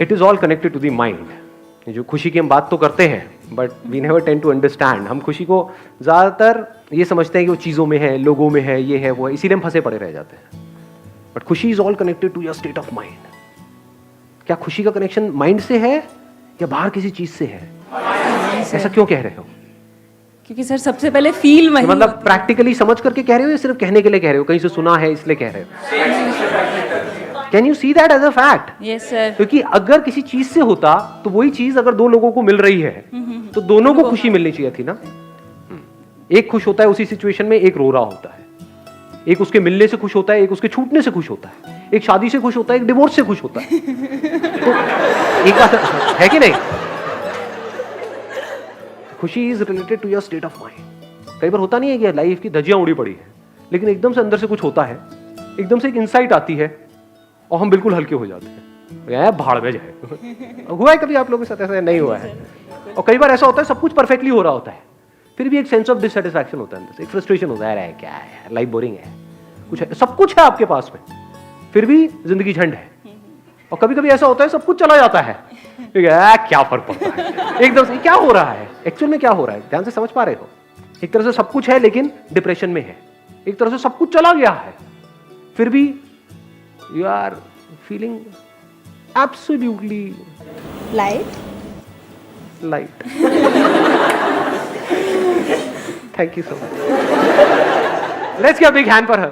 It is all connected to the mind. जो खुशी की हम बात तो करते हैं, but we never tend to understand. हम खुशी को ज्यादातर ये समझते हैं कि वो चीजों में है, लोगों में है, ये है वो है, इसीलिए हम फंसे पड़े रह जाते हैं। बट खुशी is all connected to your state of mind. क्या खुशी का कनेक्शन माइंड से है या बाहर किसी चीज से है? ऐसा क्यों कह रहे हो? क्योंकि सर सबसे पहले फील वही मतलब होती प्रैक्टिकली समझ करके कह रहे हो या सिर्फ कहने के लिए कह रहे हो, कहीं से सुना है इसलिए कह रहे हो? Can you see that as a fact? है। Yes sir. क्योंकि अगर किसी चीज से होता तो वही चीज अगर दो लोगों को मिल रही है तो दोनों को खुशी मिलनी चाहिए थी ना। एक खुश होता है उसी सिचुएशन में, एक रो रहा होता है। एक उसके मिलने से खुश होता है, एक उसके छूटने से खुश होता है। एक शादी से खुश होता है, एक डिवोर्स से खुश होता है। तो एक बात है कि नहीं? खुशी is related to your state of mind. कई बार होता नहीं है कि लाइफ की धज्जियां उड़ी पड़ी है, लेकिन एकदम से अंदर से कुछ होता है, एकदम से एक इंसाइट आती है और हम बिल्कुल हल्के हो जाते हैं। भाड़ में जाए। हुआ है कभी आप लोगों के साथ? ऐसा नहीं हुआ है? और कई बार ऐसा होता है सब कुछ परफेक्टली हो रहा होता है, फिर भी एक सेंस ऑफ डिससेटिस्फैक्शन होता है अंदर से, एक फ्रस्ट्रेशन होता है, क्या है लाइफ बोरिंग है, कुछ है, सब कुछ है आपके पास में, फिर भी जिंदगी झंड है। और कभी कभी ऐसा होता है सब कुछ चला जाता है, क्या फर्क पड़ता है, एकदम से क्या हो रहा है, एक्चुअल में क्या हो रहा है, ध्यान से समझ पा रहे हो? एक तरह से सब कुछ है लेकिन डिप्रेशन में है, एक तरह से सब कुछ चला गया है फिर भी you are feeling absolutely light. Thank you so much. Let's give a big hand for her.